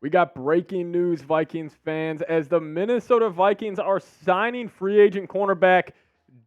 We got breaking news, Vikings fans, as the Minnesota Vikings are signing free agent cornerback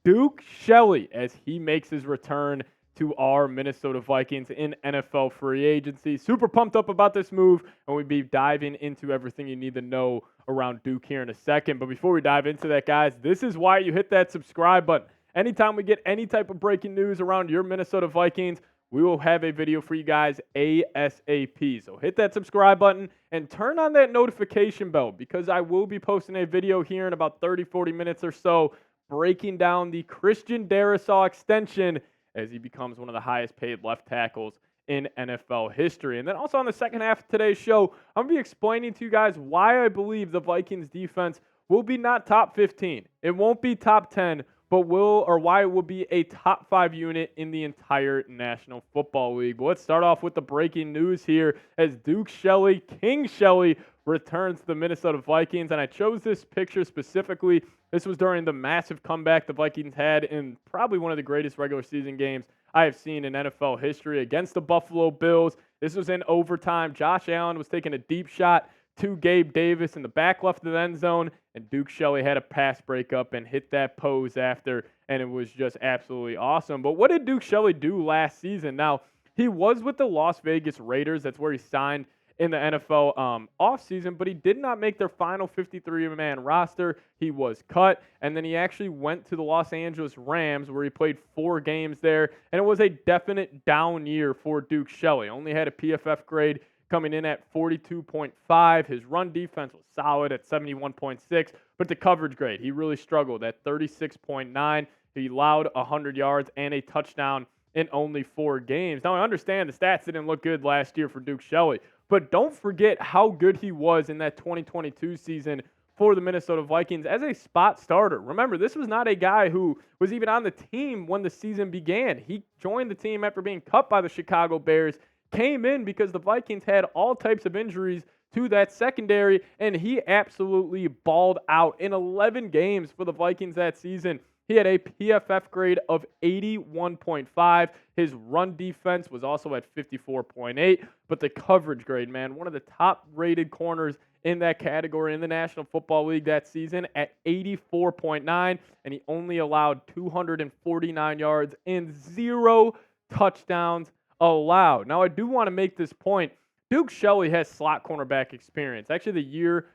Duke Shelley as he makes his return to our Minnesota Vikings in NFL free agency. Super pumped up about this move, and we'll be diving into everything you need to know around Duke here in a second. But before we dive into that, guys, this is why you hit that subscribe button. Anytime we get any type of breaking news around your Minnesota Vikings, we will have a video for you guys ASAP. So hit that subscribe button and turn on that notification bell because I will be posting a video here in about 30-40 minutes or so breaking down the Christian Darrisaw extension as he becomes one of the highest paid left tackles in NFL history. And then also on the second half of today's show, I'm going to be explaining to you guys why I believe the Vikings defense will be not top 15. It won't be top 10, but why it will be a top 5 unit in the entire National Football League. But let's start off with the breaking news here as Duke Shelley, King Shelley, returns to the Minnesota Vikings. And I chose this picture specifically. This was during the massive comeback the Vikings had in probably one of the greatest regular season games I have seen in NFL history against the Buffalo Bills. This was in overtime. Josh Allen was taking a deep shot to Gabe Davis in the back left of the end zone, and Duke Shelley had a pass breakup and hit that pose after, and it was just absolutely awesome. But what did Duke Shelley do last season? Now, he was with the Las Vegas Raiders. That's where he signed in the NFL offseason, but he did not make their final 53-man roster. He was cut, and then he actually went to the Los Angeles Rams where he played 4 games there, and it was a definite down year for Duke Shelley. Only had a PFF grade coming in at 42.5. His run defense was solid at 71.6, but the coverage grade, he really struggled at 36.9. He allowed 100 yards and a touchdown in only 4 games. Now, I understand the stats didn't look good last year for Duke Shelley, but don't forget how good he was in that 2022 season for the Minnesota Vikings as a spot starter. Remember, this was not a guy who was even on the team when the season began. He joined the team after being cut by the Chicago Bears, came in because the Vikings had all types of injuries to that secondary, and he absolutely balled out in 11 games for the Vikings that season. He had a PFF grade of 81.5. His run defense was also at 54.8, but the coverage grade, man, one of the top-rated corners in that category in the National Football League that season at 84.9, and he only allowed 249 yards and 0 touchdowns allowed. Now, I do want to make this point. Duke Shelley has slot cornerback experience. Actually, the year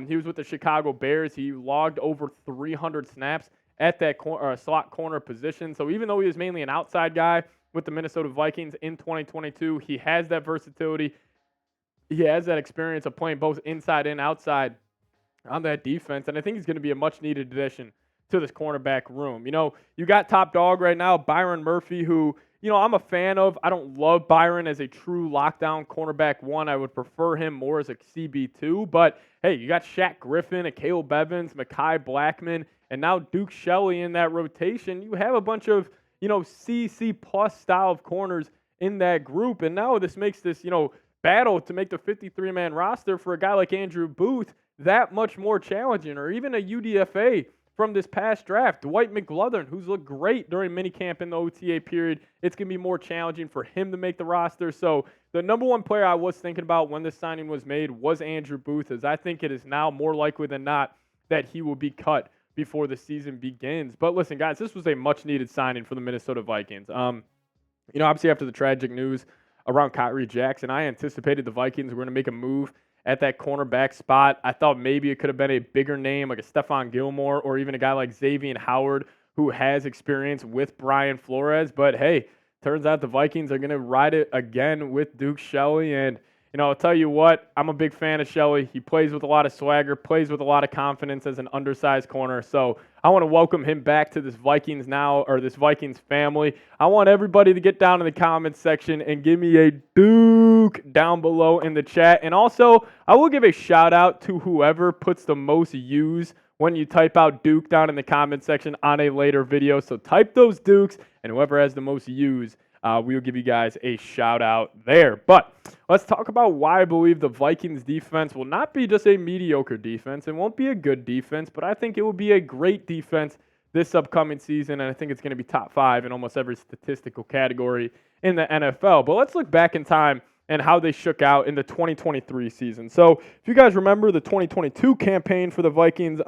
he was with the Chicago Bears, he logged over 300 snaps at that slot corner position. So even though he was mainly an outside guy with the Minnesota Vikings in 2022, he has that versatility. He has that experience of playing both inside and outside on that defense, and I think he's going to be a much-needed addition to this cornerback room. You know, you got top dog right now, Byron Murphy, who, you know, I'm a fan of. I don't love Byron as a true lockdown cornerback 1. I would prefer him more as a CB2. But, hey, you got Shaq Griffin, a Caleb Evans, Mekhi Blackman, and now Duke Shelley in that rotation. You have a bunch of, you know, CC plus style of corners in that group. And now this makes this, you know, battle to make the 53-man roster for a guy like Andrew Booth that much more challenging, or even a UDFA from this past draft, Dwight McGlothern, who's looked great during minicamp in the OTA period. It's going to be more challenging for him to make the roster. So the number one player I was thinking about when this signing was made was Andrew Booth, as I think it is now more likely than not that he will be cut before the season begins. But listen, guys, this was a much-needed signing for the Minnesota Vikings. You know, obviously after the tragic news around Kyrie Jackson, I anticipated the Vikings were going to make a move at that cornerback spot. I thought maybe it could have been a bigger name like a Stephon Gilmore or even a guy like Xavier Howard who has experience with Brian Flores. But, hey, turns out the Vikings are going to ride it again with Duke Shelley. And, you know, I'll tell you what, I'm a big fan of Shelley. He plays with a lot of swagger, plays with a lot of confidence as an undersized corner. So I want to welcome him back to this Vikings family. I want everybody to get down in the comments section and give me a Duke down below in the chat. And also, I will give a shout out to whoever puts the most U's when you type out Duke down in the comment section on a later video. So type those Dukes, and whoever has the most U's, we will give you guys a shout out there. But let's talk about why I believe the Vikings defense will not be just a mediocre defense. It won't be a good defense, but I think it will be a great defense this upcoming season, and I think it's going to be top 5 in almost every statistical category in the NFL. But let's look back in time and how they shook out in the 2023 season. So if you guys remember the 2022 campaign for the Vikings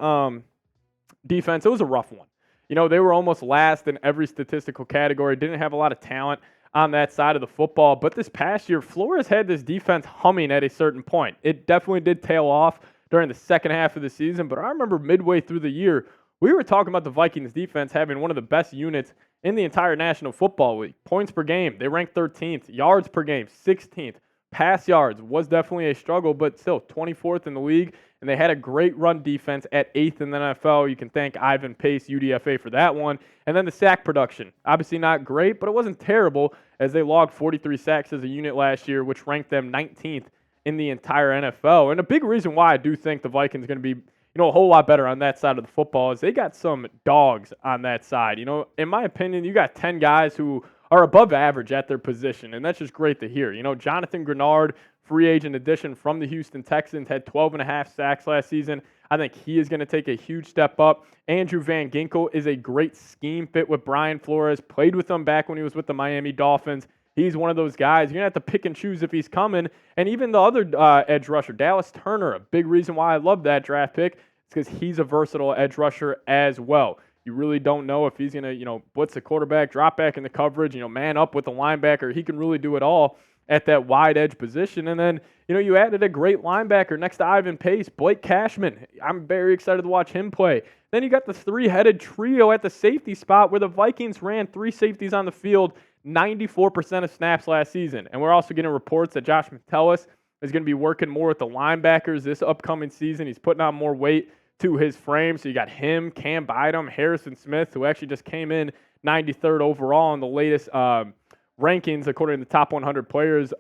defense, it was a rough one. You know, they were almost last in every statistical category, didn't have a lot of talent on that side of the football. But this past year, Flores had this defense humming at a certain point. It definitely did tail off during the second half of the season, but I remember midway through the year, we were talking about the Vikings defense having one of the best units in the entire National Football League. Points per game, they ranked 13th. Yards per game, 16th. Pass yards was definitely a struggle, but still 24th in the league. And they had a great run defense at 8th in the NFL. You can thank Ivan Pace, UDFA, for that one. And then the sack production. Obviously not great, but it wasn't terrible as they logged 43 sacks as a unit last year, which ranked them 19th in the entire NFL. And a big reason why I do think the Vikings are going to be a whole lot better on that side of the football is they got some dogs on that side. In my opinion, you got 10 guys who are above average at their position, and that's just great to hear. Jonathan Grenard, free agent addition from the Houston Texans, had 12.5 sacks last season. I think he is going to take a huge step up. Andrew Van Ginkel is a great scheme fit with Brian Flores, played with them back when he was with the Miami Dolphins. He's one of those guys. You're going to have to pick and choose if he's coming. And even the other edge rusher, Dallas Turner, a big reason why I love that draft pick is because he's a versatile edge rusher as well. You really don't know if he's going to, blitz the quarterback, drop back in the coverage, man up with the linebacker. He can really do it all at that wide edge position. And then, you added a great linebacker next to Ivan Pace, Blake Cashman. I'm very excited to watch him play. Then you got the three-headed trio at the safety spot where the Vikings ran 3 safeties on the field 94% of snaps last season. And we're also getting reports that Josh Metellus is going to be working more with the linebackers this upcoming season. He's putting on more weight to his frame. So you got him, Cam Bynum, Harrison Smith, who actually just came in 93rd overall in the latest rankings according to the top 100 players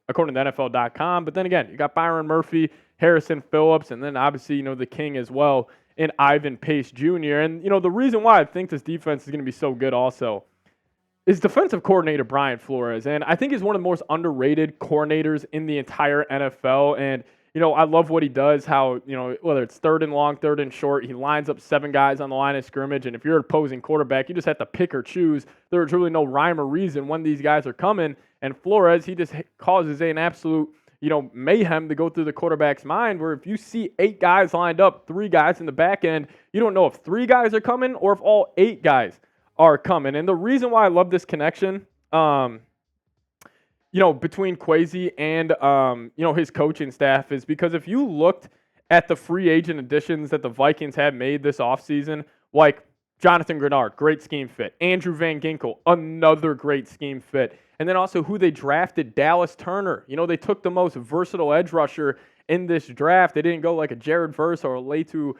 according to NFL.com. But then again, you got Byron Murphy, Harrison Phillips, and then obviously, the king as well in Ivan Pace Jr. And, the reason why I think this defense is going to be so good also is defensive coordinator Brian Flores. And I think he's one of the most underrated coordinators in the entire NFL. And, I love what he does, how, whether it's third and long, third and short, he lines up 7 guys on the line of scrimmage. And if you're an opposing quarterback, you just have to pick or choose. There's really no rhyme or reason when these guys are coming. And Flores, he just causes an absolute, mayhem to go through the quarterback's mind, where if you see 8 guys lined up, 3 guys in the back end, you don't know if 3 guys are coming or if all 8 guys are coming. And the reason why I love this connection, between Kwesi and, his coaching staff is because if you looked at the free agent additions that the Vikings have made this offseason, like Jonathan Grenard, great scheme fit. Andrew Van Ginkel, another great scheme fit. And then also who they drafted, Dallas Turner. They took the most versatile edge rusher in this draft. They didn't go like a Jared Verse or a Latu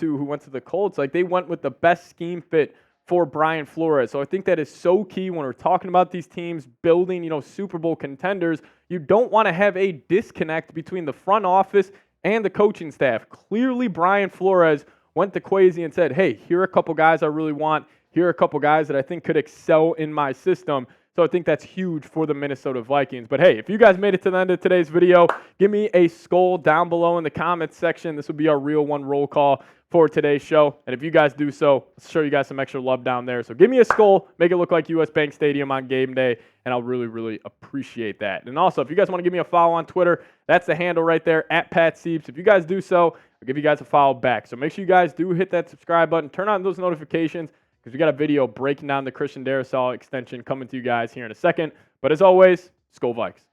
who went to the Colts. Like, they went with the best scheme fit for Brian Flores. So I think that is so key when we're talking about these teams building, Super Bowl contenders. You don't want to have a disconnect between the front office and the coaching staff. Clearly, Brian Flores went to Kwesi and said, hey, here are a couple guys I really want. Here are a couple guys that I think could excel in my system. So I think that's huge for the Minnesota Vikings. But hey, if you guys made it to the end of today's video, give me a skull down below in the comments section. This will be our real one roll call for today's show. And if you guys do so, I'll show you guys some extra love down there. So give me a skull, make it look like US Bank Stadium on game day, and I'll really, really appreciate that. And also, if you guys want to give me a follow on Twitter, that's the handle right there, @PatSieps. If you guys do so, I'll give you guys a follow back. So make sure you guys do hit that subscribe button, turn on those notifications, because we got a video breaking down the Christian Darrisaw extension coming to you guys here in a second. But as always, Skol Vikes.